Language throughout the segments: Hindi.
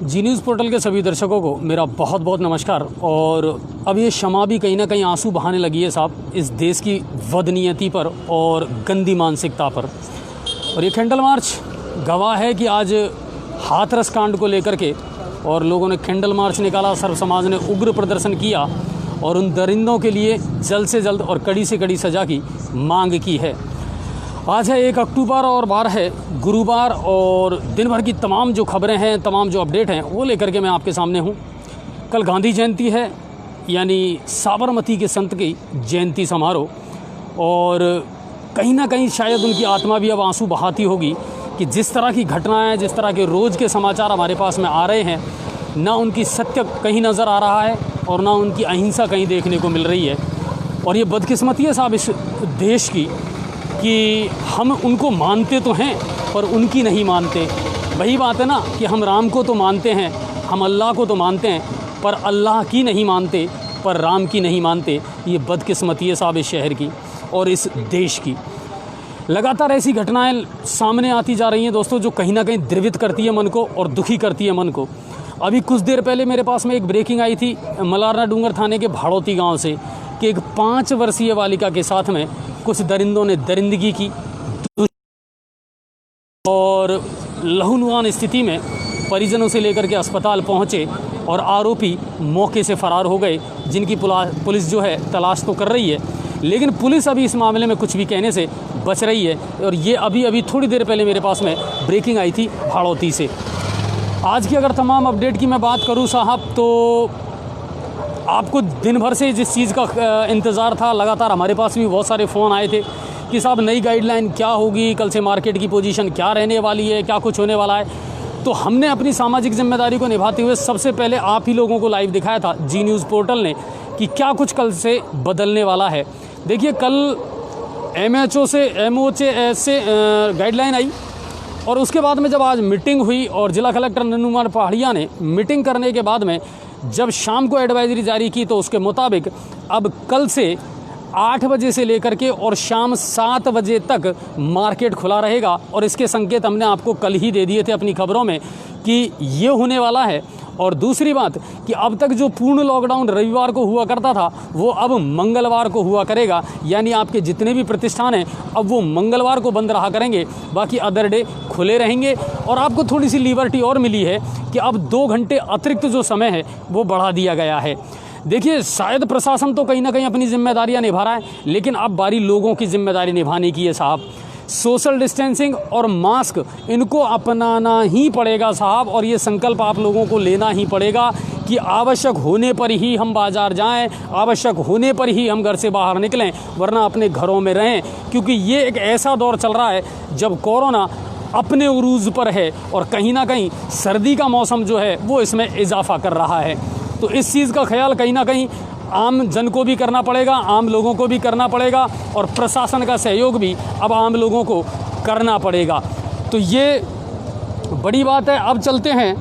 जी न्यूज़ पोर्टल के सभी दर्शकों को मेरा बहुत बहुत नमस्कार। और अब ये क्षमा भी कहीं ना कहीं आंसू बहाने लगी है साहब इस देश की बदनीयती पर और गंदी मानसिकता पर। और ये कैंडल मार्च गवाह है कि आज हाथरस कांड को लेकर के और लोगों ने कैंडल मार्च निकाला, सर्व समाज ने उग्र प्रदर्शन किया और उन दरिंदों के लिए जल्द से जल्द और कड़ी से कड़ी सज़ा की मांग की है। आज है 1 अक्टूबर और बार है गुरुवार और दिन भर की तमाम जो खबरें हैं, तमाम जो अपडेट हैं वो लेकर के मैं आपके सामने हूँ। कल गांधी जयंती है, यानी साबरमती के संत की जयंती समारोह, और कहीं ना कहीं शायद उनकी आत्मा भी अब आंसू बहाती होगी कि जिस तरह की घटनाएं, जिस तरह के रोज़ के समाचार हमारे पास में आ रहे हैं, ना उनकी सत्य कहीं नज़र आ रहा है और ना उनकी अहिंसा कहीं देखने को मिल रही है। और ये बदकिस्मती है साहब इस देश की कि हम उनको मानते तो हैं पर उनकी नहीं मानते। वही बात है ना कि हम राम को तो मानते हैं, हम अल्लाह को तो मानते हैं, पर अल्लाह की नहीं मानते, पर राम की नहीं मानते। ये बदकिस्मती है साहब इस शहर की और इस देश की। लगातार ऐसी घटनाएं सामने आती जा रही हैं दोस्तों, जो कहीं ना कहीं द्रवित करती है मन को और दुखी करती है मन को। अभी कुछ देर पहले मेरे पास में एक ब्रेकिंग आई थी मलारना डूंगर थाने के भाड़ौती गांव से कि एक 5 वर्षीय बालिका के साथ में कुछ दरिंदों ने दरिंदगी की और लहूलुहान स्थिति में परिजनों से लेकर के अस्पताल पहुंचे और आरोपी मौके से फरार हो गए, जिनकी पुलिस जो है तलाश तो कर रही है, लेकिन पुलिस अभी इस मामले में कुछ भी कहने से बच रही है। और ये अभी थोड़ी देर पहले मेरे पास में ब्रेकिंग आई थी भाड़ौती से। आज की अगर तमाम अपडेट की मैं बात करूं साहब, तो आपको दिन भर से जिस चीज़ का इंतज़ार था, लगातार हमारे पास भी बहुत सारे फ़ोन आए थे कि साहब नई गाइडलाइन क्या होगी, कल से मार्केट की पोजीशन क्या रहने वाली है, क्या कुछ होने वाला है। तो हमने अपनी सामाजिक जिम्मेदारी को निभाते हुए सबसे पहले आप ही लोगों को लाइव दिखाया था जी न्यूज़ पोर्टल ने कि क्या कुछ कल से बदलने वाला है। देखिए, कल MHO से MOH से गाइडलाइन आई और उसके बाद में जब आज मीटिंग हुई और जिला कलेक्टर नन्नू कुमार पहाड़िया ने मीटिंग करने के बाद में जब शाम को एडवाइजरी जारी की, तो उसके मुताबिक अब कल से 8 बजे से लेकर के और शाम 7 बजे तक मार्केट खुला रहेगा। और इसके संकेत हमने आपको कल ही दे दिए थे अपनी खबरों में कि ये होने वाला है। और दूसरी बात कि अब तक जो पूर्ण लॉकडाउन रविवार को हुआ करता था, वो अब मंगलवार को हुआ करेगा, यानी आपके जितने भी प्रतिष्ठान हैं अब वो मंगलवार को बंद रहा करेंगे, बाकी अदर डे खुले रहेंगे। और आपको थोड़ी सी लिबर्टी और मिली है कि अब 2 घंटे अतिरिक्त जो समय है वो बढ़ा दिया गया है। देखिए, शायद प्रशासन तो कहीं ना कहीं अपनी जिम्मेदारियां निभा रहा है, लेकिन अब बारी लोगों की जिम्मेदारी निभाने की है साहब। सोशल डिस्टेंसिंग और मास्क इनको अपनाना ही पड़ेगा साहब, और ये संकल्प आप लोगों को लेना ही पड़ेगा कि आवश्यक होने पर ही हम बाज़ार जाएं, आवश्यक होने पर ही हम घर से बाहर निकलें, वरना अपने घरों में रहें। क्योंकि ये एक ऐसा दौर चल रहा है जब कोरोना अपने उरूज पर है और कहीं ना कहीं सर्दी का मौसम जो है वो इसमें इजाफा कर रहा है। तो इस चीज़ का ख्याल कहीं ना कहीं आम जन को भी करना पड़ेगा, आम लोगों को भी करना पड़ेगा, और प्रशासन का सहयोग भी अब आम लोगों को करना पड़ेगा। तो ये बड़ी बात है। अब चलते हैं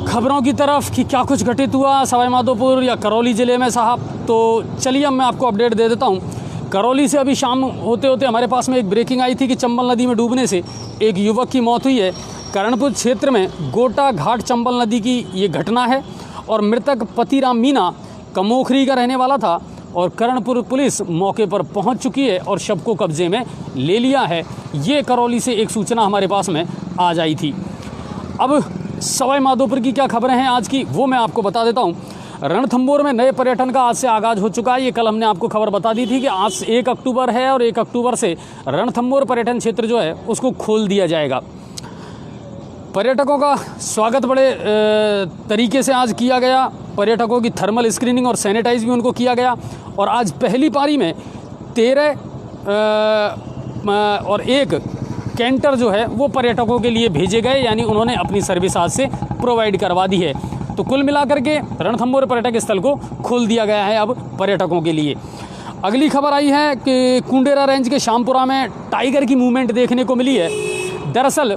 खबरों की तरफ कि क्या कुछ घटित हुआ सवाई माधोपुर या करौली ज़िले में साहब। तो चलिए अब मैं आपको अपडेट दे देता हूँ। करौली से अभी शाम होते होते हमारे पास में एक ब्रेकिंग आई थी कि चंबल नदी में डूबने से एक युवक की मौत हुई है। करणपुर क्षेत्र में गोटा घाट चंबल नदी की ये घटना है और मृतक पतिराम मीना कमोखरी का रहने वाला था। और करणपुर पुलिस मौके पर पहुंच चुकी है और शव को कब्जे में ले लिया है। ये करौली से एक सूचना हमारे पास में आ जाई थी। अब सवाई माधोपुर की क्या खबरें हैं आज की, वो मैं आपको बता देता हूं। रणथंभौर में नए पर्यटन का आज से आगाज हो चुका है। ये कल हमने आपको खबर बता दी थी कि आज 1 अक्टूबर है और 1 अक्टूबर से रणथंभौर पर्यटन क्षेत्र जो है उसको खोल दिया जाएगा। पर्यटकों का स्वागत बड़े तरीके से आज किया गया। पर्यटकों की थर्मल स्क्रीनिंग और सैनिटाइज भी उनको किया गया। और आज पहली पारी में 13 और 1 कैंटर जो है वो पर्यटकों के लिए भेजे गए, यानी उन्होंने अपनी सर्विस आज से प्रोवाइड करवा दी है। तो कुल मिलाकर के रणथंभौर पर्यटक स्थल को खोल दिया गया है अब पर्यटकों के लिए। अगली खबर आई है कि कुंडेरा रेंज के श्यामपुरा में टाइगर की मूवमेंट देखने को मिली है। दरअसल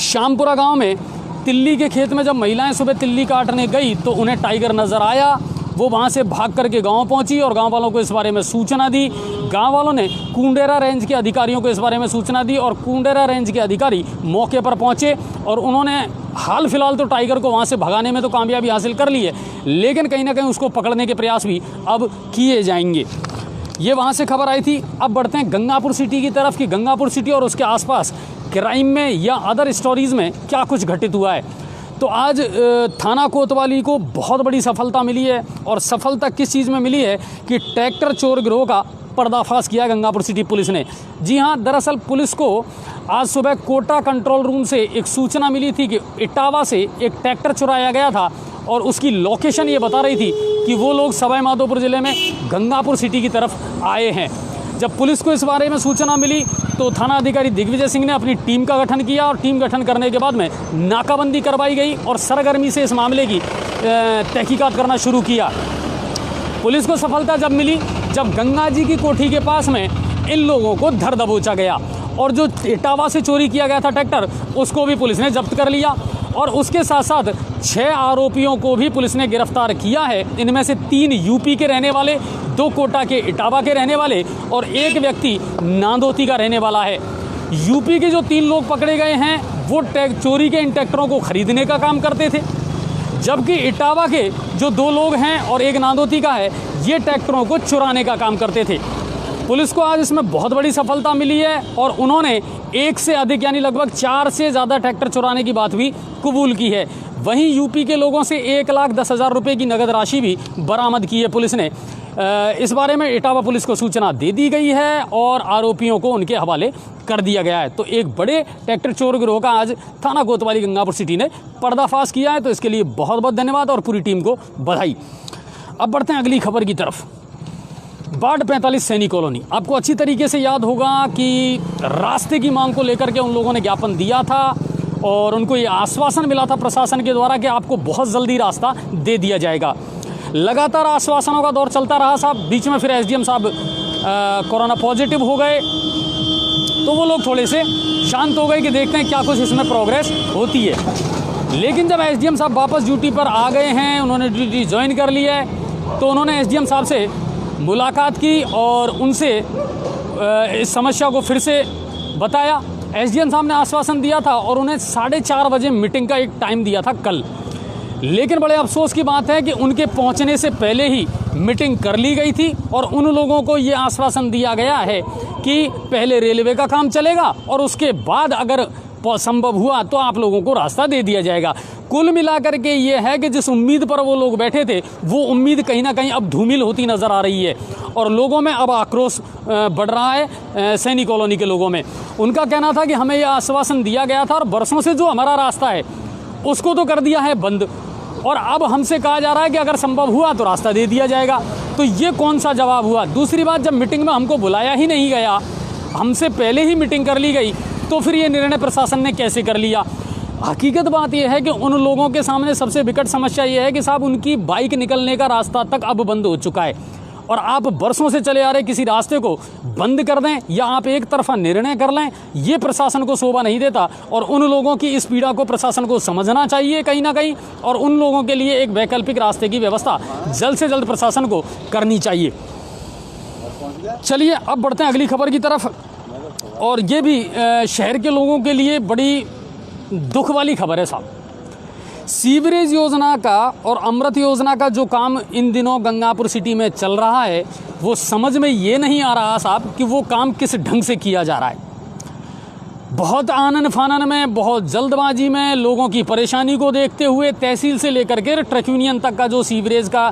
श्यामपुरा गांव में तिल्ली के खेत में जब महिलाएं सुबह तिल्ली काटने गई तो उन्हें टाइगर नज़र आया। वो वहां से भाग करके गांव पहुंची और गांव वालों को इस बारे में सूचना दी। गांव वालों ने कुंडेरा रेंज के अधिकारियों को इस बारे में सूचना दी और कुंडेरा रेंज के अधिकारी मौके पर पहुंचे और उन्होंने हाल फिलहाल तो टाइगर को वहाँ से भगाने में तो कामयाबी हासिल कर ली है, लेकिन कहीं ना कहीं उसको पकड़ने के प्रयास भी अब किए जाएंगे। ये वहाँ से खबर आई थी। अब बढ़ते हैं गंगापुर सिटी की तरफ कि गंगापुर सिटी और उसके आसपास क्राइम में या अदर स्टोरीज़ में क्या कुछ घटित हुआ है। तो आज थाना कोतवाली को बहुत बड़ी सफलता मिली है, और सफलता किस चीज़ में मिली है कि ट्रैक्टर चोर गिरोह का पर्दाफाश किया गंगापुर सिटी पुलिस ने। जी हाँ, दरअसल पुलिस को आज सुबह कोटा कंट्रोल रूम से एक सूचना मिली थी कि इटावा से एक ट्रैक्टर चुराया गया था, और उसकी लोकेशन ये बता रही थी कि वो लोग सवाई माधोपुर ज़िले में गंगापुर सिटी की तरफ आए हैं। जब पुलिस को इस बारे में सूचना मिली तो थाना अधिकारी दिग्विजय सिंह ने अपनी टीम का गठन किया, और टीम गठन करने के बाद में नाकाबंदी करवाई गई और सरगर्मी से इस मामले की तहकीकात करना शुरू किया। पुलिस को सफलता जब मिली जब गंगा जी की कोठी के पास में इन लोगों को धर दबोचा गया, और जो इटावा से चोरी किया गया था ट्रैक्टर उसको भी पुलिस ने जब्त कर लिया, और उसके साथ साथ 6 आरोपियों को भी पुलिस ने गिरफ्तार किया है। इनमें से 3 यूपी के रहने वाले, 2 कोटा के इटावा के रहने वाले और 1 व्यक्ति नांदोती का रहने वाला है। यूपी के जो 3 लोग पकड़े गए हैं वो चोरी के इन ट्रैक्टरों को खरीदने का काम करते थे, जबकि इटावा के जो 2 लोग हैं और 1 नांदोती का है, ये ट्रैक्टरों को चुराने का काम करते थे। पुलिस को आज इसमें बहुत बड़ी सफलता मिली है, और उन्होंने 1 से अधिक यानी लगभग 4 से ज़्यादा ट्रैक्टर चुराने की बात भी कबूल की है। वहीं यूपी के लोगों से 1,10,000 रुपये की नगद राशि भी बरामद की है पुलिस ने। इस बारे में इटावा पुलिस को सूचना दे दी गई है और आरोपियों को उनके हवाले कर दिया गया है। तो एक बड़े ट्रैक्टर चोर गिरोह का आज थाना कोतवाली गंगापुर सिटी ने पर्दाफाश किया है, तो इसके लिए बहुत बहुत धन्यवाद और पूरी टीम को बधाई। अब बढ़ते हैं अगली खबर की तरफ। वार्ड 45 सैनी कॉलोनी, आपको अच्छी तरीके से याद होगा कि रास्ते की मांग को लेकर के उन लोगों ने ज्ञापन दिया था, और उनको ये आश्वासन मिला था प्रशासन के द्वारा कि आपको बहुत जल्दी रास्ता दे दिया जाएगा। लगातार आश्वासनों का दौर चलता रहा साहब। बीच में फिर एसडीएम साहब कोरोना पॉजिटिव हो गए, तो वो लोग थोड़े से शांत हो गए कि देखते हैं क्या कुछ इसमें प्रोग्रेस होती है। लेकिन जब एसडीएम साहब वापस ड्यूटी पर आ गए हैं, उन्होंने ड्यूटी ज्वाइन कर ली है, तो उन्होंने एसडीएम साहब से मुलाकात की और उनसे इस समस्या को फिर से बताया। एसडीएम साहब ने आश्वासन दिया था और उन्हें 4:30 बजे मीटिंग का एक टाइम दिया था कल, लेकिन बड़े अफसोस की बात है कि उनके पहुंचने से पहले ही मीटिंग कर ली गई थी, और उन लोगों को ये आश्वासन दिया गया है कि पहले रेलवे का काम चलेगा और उसके बाद अगर संभव हुआ तो आप लोगों को रास्ता दे दिया जाएगा। कुल मिलाकर के ये है कि जिस उम्मीद पर वो लोग बैठे थे वो उम्मीद कहीं ना कहीं अब धूमिल होती नज़र आ रही है, और लोगों में अब आक्रोश बढ़ रहा है। सैनी कॉलोनी के लोगों में उनका कहना था कि हमें यह आश्वासन दिया गया था और बरसों से जो हमारा रास्ता है उसको तो कर दिया है बंद, और अब हमसे कहा जा रहा है कि अगर संभव हुआ तो रास्ता दे दिया जाएगा। तो ये कौन सा जवाब हुआ? दूसरी बात, जब मीटिंग में हमको बुलाया ही नहीं गया, हमसे पहले ही मीटिंग कर ली गई, तो फिर ये निर्णय प्रशासन ने कैसे कर लिया? हकीकत बात यह है कि उन लोगों के सामने सबसे विकट समस्या ये है कि साहब उनकी बाइक निकलने का रास्ता तक अब बंद हो चुका है, और आप बरसों से चले आ रहे किसी रास्ते को बंद कर दें या आप एक तरफा निर्णय कर लें, ये प्रशासन को शोभा नहीं देता। और उन लोगों की इस पीड़ा को प्रशासन को समझना चाहिए कहीं ना कहीं, और उन लोगों के लिए एक वैकल्पिक रास्ते की व्यवस्था जल्द से जल्द प्रशासन को करनी चाहिए। चलिए अब बढ़ते हैं अगली खबर की तरफ, और ये भी शहर के लोगों के लिए बड़ी दुख वाली खबर है साहब। सीवरेज योजना का और अमृत योजना का जो काम इन दिनों गंगापुर सिटी में चल रहा है, वो समझ में ये नहीं आ रहा साहब कि वो काम किस ढंग से किया जा रहा है। बहुत आनन फानन में, बहुत जल्दबाजी में, लोगों की परेशानी को देखते हुए तहसील से लेकर के ट्रक यूनियन तक का जो सीवरेज का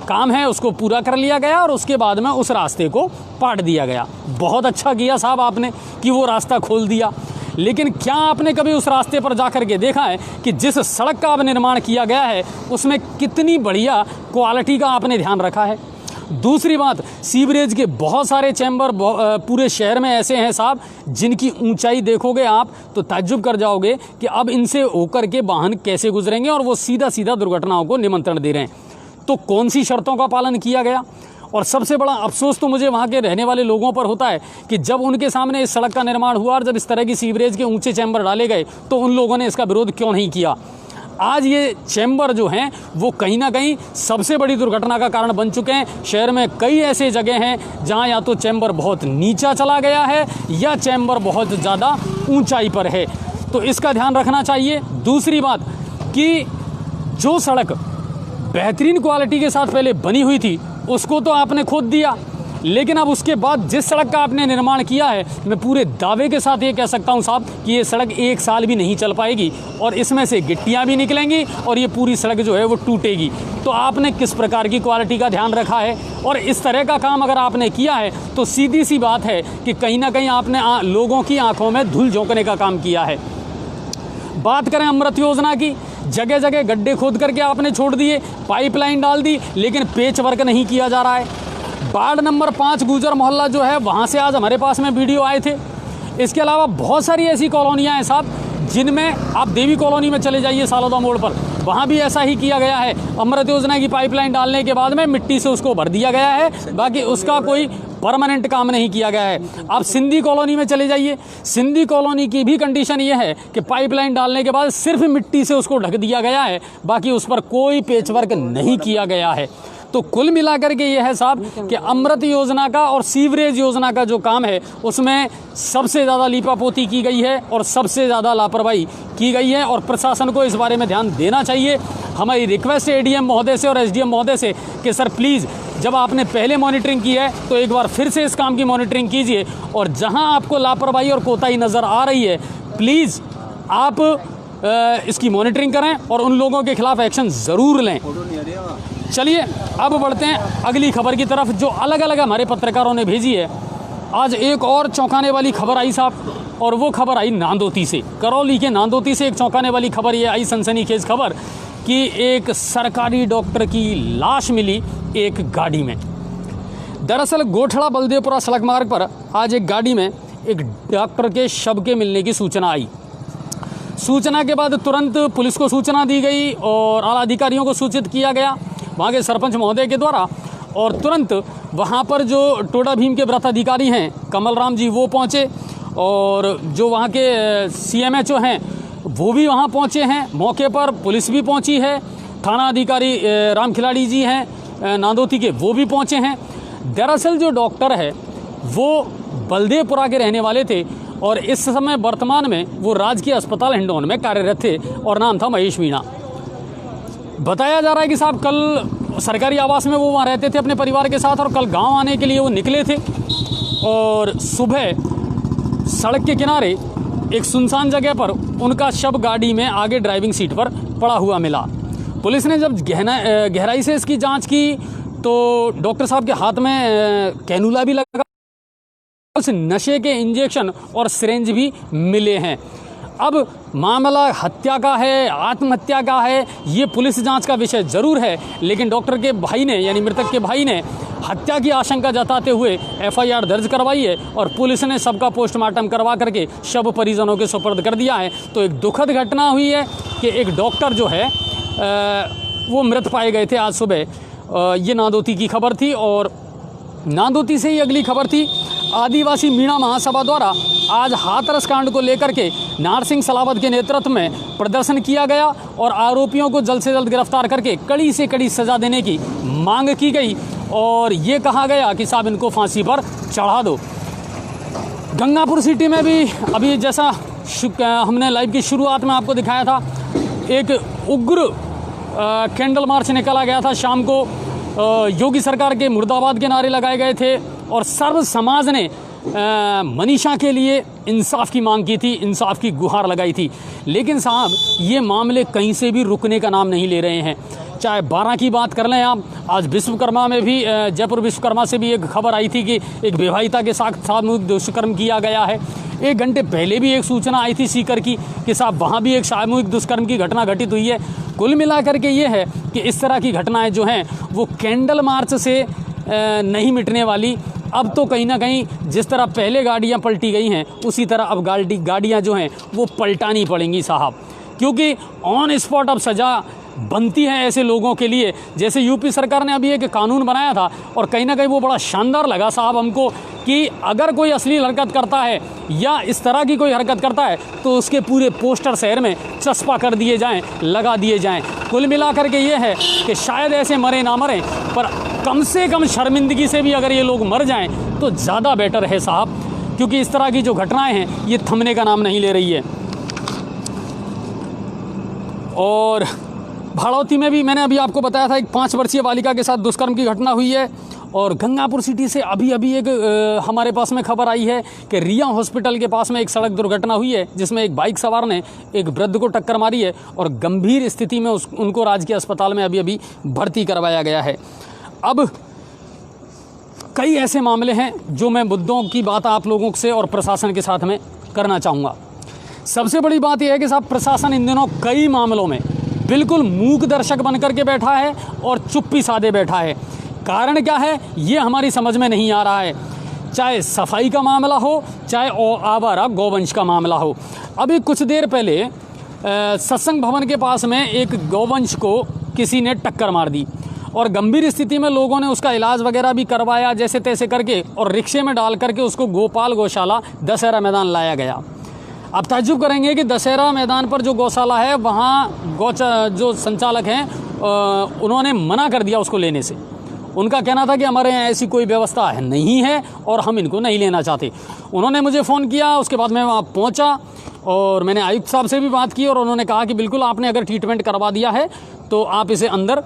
काम है उसको पूरा कर लिया गया, और उसके बाद में उस रास्ते को पाट दिया गया। बहुत अच्छा किया साहब आपने कि वो रास्ता खोल दिया, लेकिन क्या आपने कभी उस रास्ते पर जाकर के देखा है कि जिस सड़क का अब निर्माण किया गया है उसमें कितनी बढ़िया क्वालिटी का आपने ध्यान रखा है? दूसरी बात, सीवरेज के बहुत सारे चैम्बर पूरे शहर में ऐसे हैं साहब जिनकी ऊंचाई देखोगे आप तो ताज्जुब कर जाओगे कि अब इनसे होकर के वाहन कैसे गुजरेंगे, और वो सीधा सीधा दुर्घटनाओं को निमंत्रण दे रहे हैं। तो कौन सी शर्तों का पालन किया गया? और सबसे बड़ा अफसोस तो मुझे वहाँ के रहने वाले लोगों पर होता है कि जब उनके सामने इस सड़क का निर्माण हुआ और जब इस तरह की सीवरेज के ऊंचे चैम्बर डाले गए तो उन लोगों ने इसका विरोध क्यों नहीं किया। आज ये चैम्बर जो हैं वो कहीं ना कहीं सबसे बड़ी दुर्घटना का कारण बन चुके हैं। शहर में कई ऐसे जगह हैं जहाँ या तो चैम्बर बहुत नीचा चला गया है या चैम्बर बहुत ज़्यादा ऊंचाई पर है। तो इसका ध्यान रखना चाहिए। दूसरी बात कि जो सड़क बेहतरीन क्वालिटी के साथ पहले बनी हुई थी उसको तो आपने खोद दिया, लेकिन अब उसके बाद जिस सड़क का आपने निर्माण किया है, मैं पूरे दावे के साथ ये कह सकता हूँ साहब कि ये सड़क 1 साल भी नहीं चल पाएगी और इसमें से गिट्टियाँ भी निकलेंगी और ये पूरी सड़क जो है वो टूटेगी। तो आपने किस प्रकार की क्वालिटी का ध्यान रखा है और इस तरह का काम अगर आपने किया है तो सीधी सी बात है कि कहीं ना कहीं आपने लोगों की आंखों में धूल झोंकने का काम किया है। बात करें अमृत योजना की, जगह जगह गड्ढे खोद करके आपने छोड़ दिए, पाइपलाइन डाल दी, लेकिन पेच वर्क नहीं किया जा रहा है। वार्ड नंबर 5 गुजर मोहल्ला जो है वहाँ से आज हमारे पास में वीडियो आए थे। इसके अलावा बहुत सारी ऐसी कॉलोनियाँ हैं साहब जिनमें आप देवी कॉलोनी में चले जाइए सालोदा मोड़ पर, वहाँ भी ऐसा ही किया गया है। अमृत योजना की पाइपलाइन डालने के बाद में मिट्टी से उसको भर दिया गया है, बाकी उसका कोई परमानेंट काम नहीं किया गया है। आप सिंधी कॉलोनी में चले जाइए, सिंधी कॉलोनी की भी कंडीशन ये है कि पाइपलाइन डालने के बाद सिर्फ मिट्टी से उसको ढक दिया गया है, बाकी उस पर कोई पेचवर्क नहीं किया गया है। तो कुल मिलाकर के ये है साहब कि अमृत योजना का और सीवरेज योजना का जो काम है उसमें सबसे ज़्यादा लीपापोती की गई है और सबसे ज़्यादा लापरवाही की गई है और प्रशासन को इस बारे में ध्यान देना चाहिए। हमारी रिक्वेस्ट है एडीएम महोदय से और एसडीएम महोदय से कि सर प्लीज़, जब आपने पहले मॉनिटरिंग की है तो एक बार फिर से इस काम की मॉनिटरिंग कीजिए और जहां आपको लापरवाही और कोताही नज़र आ रही है प्लीज़ आप इसकी मॉनिटरिंग करें और उन लोगों के खिलाफ एक्शन ज़रूर लें। चलिए अब बढ़ते हैं अगली खबर की तरफ जो अलग अलग हमारे पत्रकारों ने भेजी है। आज एक और चौंकाने वाली खबर आई साहब, और वो खबर आई नांदोती से। करौली के नांदोती से एक चौंकाने वाली खबर ये आई, सनसनीखेज खबर कि एक सरकारी डॉक्टर की लाश मिली एक गाड़ी में। दरअसल गोठड़ा बलदेवपुरा सड़क मार्ग पर आज एक गाड़ी में एक डॉक्टर के शव के मिलने की सूचना आई। सूचना के बाद तुरंत पुलिस को सूचना दी गई और आला अधिकारियों को सूचित किया गया वहाँ के सरपंच महोदय के द्वारा, और तुरंत वहाँ पर जो टोडा भीम के व्रत अधिकारी हैं कमल राम जी वो पहुँचे और जो वहाँ के CMHO हैं वो भी वहाँ पहुँचे हैं। मौके पर पुलिस भी पहुँची है, थाना अधिकारी राम खिलाड़ी जी हैं नांदोती के वो भी पहुँचे हैं। दरअसल जो डॉक्टर है वो बलदेवपुरा के रहने वाले थे और इस समय वर्तमान में वो राजकीय अस्पताल हिंडौन में कार्यरत थे और नाम था महेश मीणा। बताया जा रहा है कि साहब कल सरकारी आवास में वो वहाँ रहते थे अपने परिवार के साथ और कल गांव आने के लिए वो निकले थे और सुबह सड़क के किनारे एक सुनसान जगह पर उनका शव गाड़ी में आगे ड्राइविंग सीट पर पड़ा हुआ मिला। पुलिस ने जब गहराई से इसकी जांच की तो डॉक्टर साहब के हाथ में कैनुला भी लगा, उस नशे के इंजेक्शन और सिरेंज भी मिले हैं। अब मामला हत्या का है, आत्महत्या का है, ये पुलिस जांच का विषय जरूर है, लेकिन डॉक्टर के भाई ने यानी मृतक के भाई ने हत्या की आशंका जताते हुए FIR दर्ज करवाई है और पुलिस ने सबका पोस्टमार्टम करवा करके शव परिजनों के सुपर्द कर दिया है। तो एक दुखद घटना हुई है कि एक डॉक्टर जो है वो मृत पाए गए थे आज सुबह। ये नांदोती की खबर थी और नांदोती से ही अगली खबर थी। आदिवासी मीणा महासभा द्वारा आज हाथरस कांड को लेकर के नारसिंह सलावत के नेतृत्व में प्रदर्शन किया गया और आरोपियों को जल्द से जल्द गिरफ्तार करके कड़ी से कड़ी सजा देने की मांग की गई और ये कहा गया कि साहब इनको फांसी पर चढ़ा दो। गंगापुर सिटी में भी अभी जैसा हमने लाइव की शुरुआत में आपको दिखाया था, एक उग्र कैंडल मार्च निकाला गया था शाम को। योगी सरकार के मुर्दाबाद के नारे लगाए गए थे और सर्व समाज ने मनीषा के लिए इंसाफ की मांग की थी, इंसाफ की गुहार लगाई थी। लेकिन साहब ये मामले कहीं से भी रुकने का नाम नहीं ले रहे हैं। चाहे 12 की बात कर लें आप, आज विश्वकर्मा में भी जयपुर विश्वकर्मा से भी एक खबर आई थी कि एक विवाहिता के साथ सामूहिक दुष्कर्म किया गया है। 1 घंटे पहले भी एक सूचना आई थी सीकर की कि साहब वहाँ भी एक सामूहिक दुष्कर्म की घटना घटित हुई है। कुल मिलाकर के ये है कि इस तरह की घटनाएं जो हैं वो कैंडल मार्च से नहीं मिटने वाली। अब तो कहीं ना कहीं जिस तरह पहले गाड़ियां पलटी गई हैं उसी तरह अब गाड़ियां जो हैं वो पलटानी पड़ेंगी साहब, क्योंकि ऑन स्पॉट अब सज़ा बनती है ऐसे लोगों के लिए। जैसे यूपी सरकार ने अभी एक कानून बनाया था और कहीं ना कहीं वो बड़ा शानदार लगा साहब हमको कि अगर कोई अश्लील हरकत करता है या इस तरह की कोई हरकत करता है तो उसके पूरे पोस्टर शहर में चस्पा कर दिए जाएं, लगा दिए जाएं। कुल मिलाकर के ये है कि शायद ऐसे मरे ना मरें पर कम से कम शर्मिंदगी से भी अगर ये लोग मर जाएं तो ज़्यादा बेटर है साहब, क्योंकि इस तरह की जो घटनाएं हैं ये थमने का नाम नहीं ले रही है। और भाड़ौती में भी मैंने अभी आपको बताया था एक 5 वर्षीय बालिका के साथ दुष्कर्म की घटना हुई है। और गंगापुर सिटी से अभी एक हमारे पास में खबर आई है कि रिया हॉस्पिटल के पास में एक सड़क दुर्घटना हुई है जिसमें एक बाइक सवार ने एक वृद्ध को टक्कर मारी है और गंभीर स्थिति में उनको राजकीय अस्पताल में अभी भर्ती करवाया गया है। अब कई ऐसे मामले हैं जो मैं मुद्दों की बात आप लोगों से और प्रशासन के साथ में करना चाहूँगा। सबसे बड़ी बात यह है कि साहब प्रशासन इन दिनों कई मामलों में बिल्कुल मूक दर्शक बन करके बैठा है और चुप्पी साधे बैठा है। कारण क्या है ये हमारी समझ में नहीं आ रहा है। चाहे सफाई का मामला हो, चाहे आवारा गौवंश का मामला हो। अभी कुछ देर पहले सत्संग भवन के पास में एक गौवंश को किसी ने टक्कर मार दी और गंभीर स्थिति में लोगों ने उसका इलाज वगैरह भी करवाया जैसे तैसे करके और रिक्शे में डाल करके उसको गोपाल गौशाला दशहरा मैदान लाया गया। आप ताज्जुब करेंगे कि दशहरा मैदान पर जो गौशाला है वहाँ जो संचालक हैं उन्होंने मना कर दिया उसको लेने से। उनका कहना था कि हमारे यहाँ ऐसी कोई व्यवस्था नहीं है और हम इनको नहीं लेना चाहते। उन्होंने मुझे फ़ोन किया, उसके बाद मैं वहाँ पहुँचा और मैंने आयुक्त साहब से भी बात की और उन्होंने कहा कि बिल्कुल आपने अगर ट्रीटमेंट करवा दिया है तो आप इसे अंदर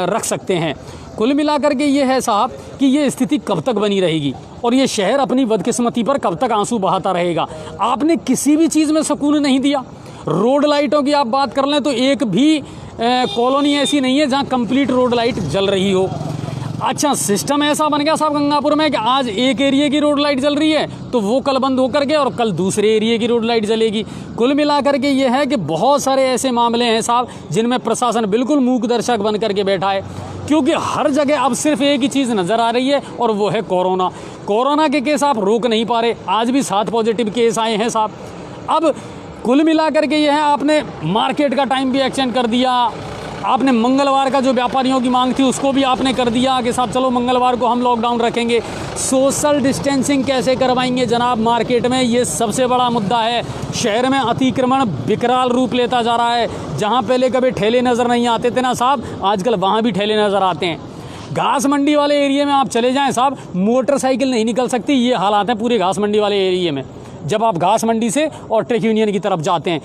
रख सकते हैं। कुल मिलाकर के ये है साहब कि ये स्थिति कब तक बनी रहेगी और ये शहर अपनी बदकिस्मती पर कब तक आंसू बहाता रहेगा। आपने किसी भी चीज़ में सुकून नहीं दिया। रोड लाइटों की आप बात कर लें तो एक भी कॉलोनी ऐसी नहीं है जहाँ कंप्लीट रोड लाइट जल रही हो। अच्छा, सिस्टम ऐसा बन गया साहब गंगापुर में कि आज एक एरिया की रोड लाइट जल रही है तो वो कल बंद होकर के और कल दूसरे एरिया की रोड लाइट जलेगी। कुल मिलाकर के ये है कि बहुत सारे ऐसे मामले हैं साहब जिनमें प्रशासन बिल्कुल मूक दर्शक बन करके बैठा है, क्योंकि हर जगह अब सिर्फ एक ही चीज़ नज़र आ रही है और वो है कोरोना। कोरोना के केस आप रोक नहीं पा रहे। आज भी 7 पॉजिटिव केस आए हैं साहब। अब कुल मिलाकर के ये है, आपने मार्केट का टाइम भी एक्सटेंड कर दिया, आपने मंगलवार का जो व्यापारियों की मांग थी उसको भी आपने कर दिया कि साहब चलो मंगलवार को हम लॉकडाउन रखेंगे। सोशल डिस्टेंसिंग कैसे करवाएंगे जनाब मार्केट में, ये सबसे बड़ा मुद्दा है। शहर में अतिक्रमण विकराल रूप लेता जा रहा है। जहाँ पहले कभी ठेले नज़र नहीं आते थे ना साहब, आजकल वहाँ भी ठेले नज़र आते हैं। घास मंडी वाले एरिया में आप चले जाएँ साहब, मोटरसाइकिल नहीं निकल सकती, ये हालात हैं पूरे घास मंडी वाले एरिया में। जब आप घास मंडी से और ट्रक यूनियन की तरफ जाते हैं,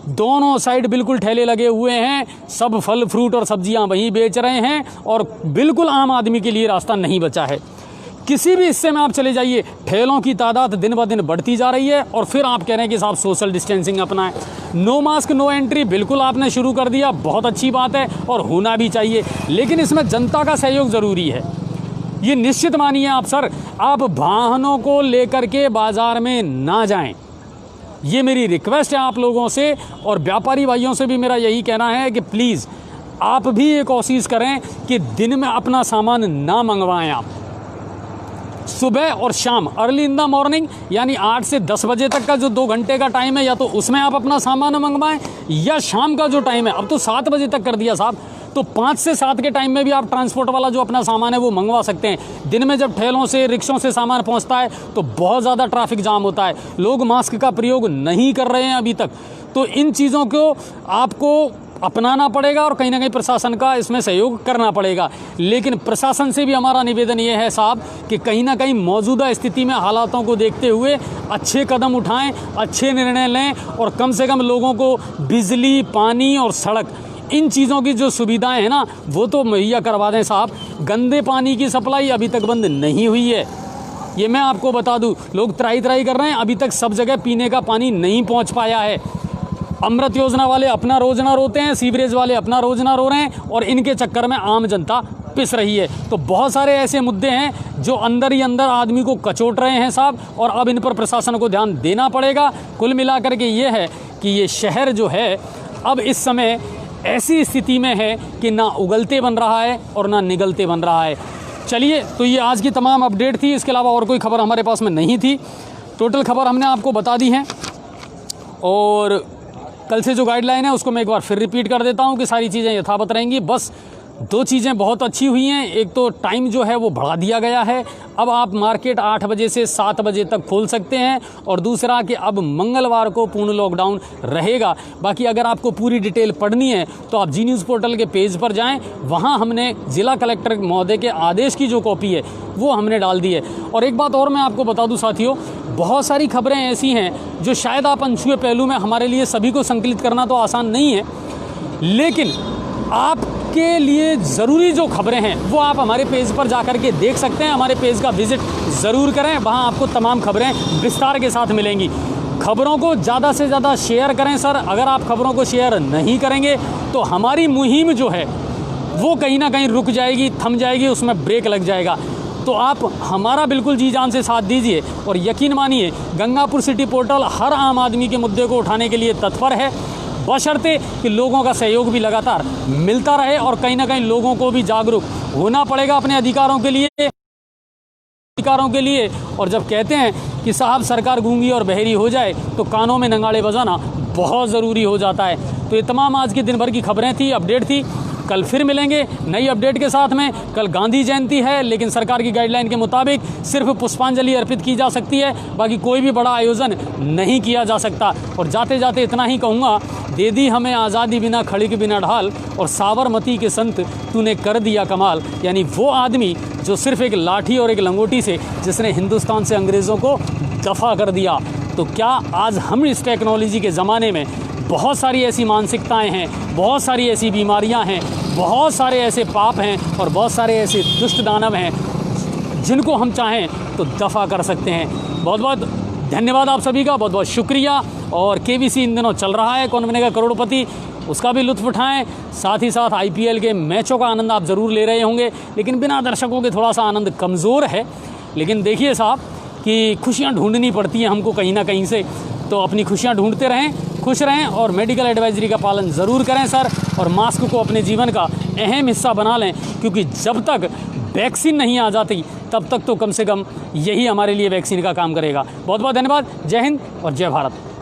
दोनों साइड बिल्कुल ठेले लगे हुए हैं, सब फल फ्रूट और सब्जियां वहीं बेच रहे हैं और बिल्कुल आम आदमी के लिए रास्ता नहीं बचा है। किसी भी हिस्से में आप चले जाइए, ठेलों की तादाद दिन ब दिन बढ़ती जा रही है और फिर आप कह रहे हैं कि साहब सोशल डिस्टेंसिंग अपनाएं। नो मास्क नो एंट्री बिल्कुल आपने शुरू कर दिया, बहुत अच्छी बात है और होना भी चाहिए, लेकिन इसमें जनता का सहयोग ज़रूरी है। ये निश्चित मानिए आप सर, आप वाहनों को लेकर के बाज़ार में ना जाएं, ये मेरी रिक्वेस्ट है आप लोगों से। और व्यापारी भाइयों से भी मेरा यही कहना है कि प्लीज़ आप भी ये कोशिश करें कि दिन में अपना सामान ना मंगवाएं। आप सुबह और शाम अर्ली इन द मॉर्निंग यानी 8 से 10 बजे तक का जो 2 घंटे का टाइम है, या तो उसमें आप अपना सामान मंगवाएं, या शाम का जो टाइम है, अब तो 7 बजे तक कर दिया साहब, तो 5 से 7 के टाइम में भी आप ट्रांसपोर्ट वाला जो अपना सामान है वो मंगवा सकते हैं। दिन में जब ठेलों से रिक्शों से सामान पहुंचता है तो बहुत ज़्यादा ट्रैफिक जाम होता है, लोग मास्क का प्रयोग नहीं कर रहे हैं अभी तक। तो इन चीज़ों को आपको अपनाना पड़ेगा और कहीं ना कहीं प्रशासन का इसमें सहयोग करना पड़ेगा। लेकिन प्रशासन से भी हमारा निवेदन ये है साहब कि कहीं ना कहीं मौजूदा स्थिति में हालातों को देखते हुए अच्छे कदम उठाएं, अच्छे निर्णय लें और कम से कम लोगों को बिजली, पानी और सड़क, इन चीज़ों की जो सुविधाएं हैं ना वो तो मुहैया करवा दें साहब। गंदे पानी की सप्लाई अभी तक बंद नहीं हुई है, ये मैं आपको बता दूं। लोग त्राही कर रहे हैं, अभी तक सब जगह पीने का पानी नहीं पहुंच पाया है। अमृत योजना वाले अपना रोजना रोते हैं, सीवरेज वाले अपना रोजना रो रहे हैं और इनके चक्कर में आम जनता पिस रही है। तो बहुत सारे ऐसे मुद्दे हैं जो अंदर ही अंदर आदमी को कचोट रहे हैं साहब, और अब इन पर प्रशासन को ध्यान देना पड़ेगा। कुल मिलाकर के ये है कि ये शहर जो है अब इस समय ऐसी स्थिति में है कि ना उगलते बन रहा है और ना निगलते बन रहा है। चलिए, तो ये आज की तमाम अपडेट थी, इसके अलावा और कोई खबर हमारे पास में नहीं थी। टोटल खबर हमने आपको बता दी है और कल से जो गाइडलाइन है उसको मैं एक बार फिर रिपीट कर देता हूँ कि सारी चीज़ें यथावत रहेंगी। बस 2 चीज़ें बहुत अच्छी हुई हैं, एक तो टाइम जो है वो बढ़ा दिया गया है, अब आप मार्केट 8 बजे से 7 बजे तक खोल सकते हैं, और दूसरा कि अब मंगलवार को पूर्ण लॉकडाउन रहेगा। बाकी अगर आपको पूरी डिटेल पढ़नी है तो आप जी न्यूज़ पोर्टल के पेज पर जाएं, वहाँ हमने जिला कलेक्टर महोदय के आदेश की जो कॉपी है वो हमने डाल दी है। और एक बात और मैं आपको बता दूं साथियों, बहुत सारी खबरें ऐसी हैं जो शायद आप अनछुए पहलू में, हमारे लिए सभी को संकलित करना तो आसान नहीं है, लेकिन आपके लिए ज़रूरी जो खबरें हैं वो आप हमारे पेज पर जाकर के देख सकते हैं। हमारे पेज का विज़िट ज़रूर करें, वहाँ आपको तमाम खबरें विस्तार के साथ मिलेंगी। खबरों को ज़्यादा से ज़्यादा शेयर करें सर। अगर आप खबरों को शेयर नहीं करेंगे तो हमारी मुहिम जो है वो कहीं ना कहीं रुक जाएगी, थम जाएगी, उसमें ब्रेक लग जाएगा। तो आप हमारा बिल्कुल जी जान से साथ दीजिए और यकीन मानिए गंगापुर सिटी पोर्टल हर आम आदमी के मुद्दे को उठाने के लिए तत्पर है, बशर्ते कि लोगों का सहयोग भी लगातार मिलता रहे और कहीं ना कहीं लोगों को भी जागरूक होना पड़ेगा अपने अधिकारों के लिए। और जब कहते हैं कि साहब सरकार गूंगी और बहरी हो जाए तो कानों में नगाड़े बजाना बहुत ज़रूरी हो जाता है। तो ये तमाम आज के दिन भर की खबरें थी, अपडेट थी। कल फिर मिलेंगे नई अपडेट के साथ में। कल गांधी जयंती है, लेकिन सरकार की गाइडलाइन के मुताबिक सिर्फ पुष्पांजलि अर्पित की जा सकती है, बाकी कोई भी बड़ा आयोजन नहीं किया जा सकता। और जाते जाते इतना ही कहूँगा, दे दी हमें आज़ादी बिना खड़ी के बिना ढाल, और साबरमती के संत तूने कर दिया कमाल। यानी वो आदमी जो सिर्फ एक लाठी और एक लंगोटी से जिसने हिंदुस्तान से अंग्रेज़ों को दफ़ा कर दिया। तो क्या आज हम इस टेक्नोलॉजी के ज़माने में बहुत सारी ऐसी मानसिकताएं हैं, बहुत सारी ऐसी बीमारियां हैं, बहुत सारे ऐसे पाप हैं और बहुत सारे ऐसे दुष्ट दानव हैं जिनको हम चाहें तो दफ़ा कर सकते हैं। बहुत बहुत धन्यवाद आप सभी का, बहुत बहुत शुक्रिया। और केबीसी इन दिनों चल रहा है कौन बनेगा करोड़पति, उसका भी लुत्फ़ उठाएं। साथ ही साथ IPL के मैचों का आनंद आप ज़रूर ले रहे होंगे, लेकिन बिना दर्शकों के थोड़ा सा आनंद कमज़ोर है। लेकिन देखिए साहब कि खुशियाँ ढूंढनी पड़ती हैं हमको कहीं ना कहीं से, तो अपनी खुशियाँ ढूंढते रहें, खुश रहें और मेडिकल एडवाइजरी का पालन ज़रूर करें सर। और मास्क को अपने जीवन का अहम हिस्सा बना लें, क्योंकि जब तक वैक्सीन नहीं आ जाती तब तक तो कम से कम यही हमारे लिए वैक्सीन का काम करेगा। बहुत बहुत धन्यवाद। जय हिंद और जय भारत।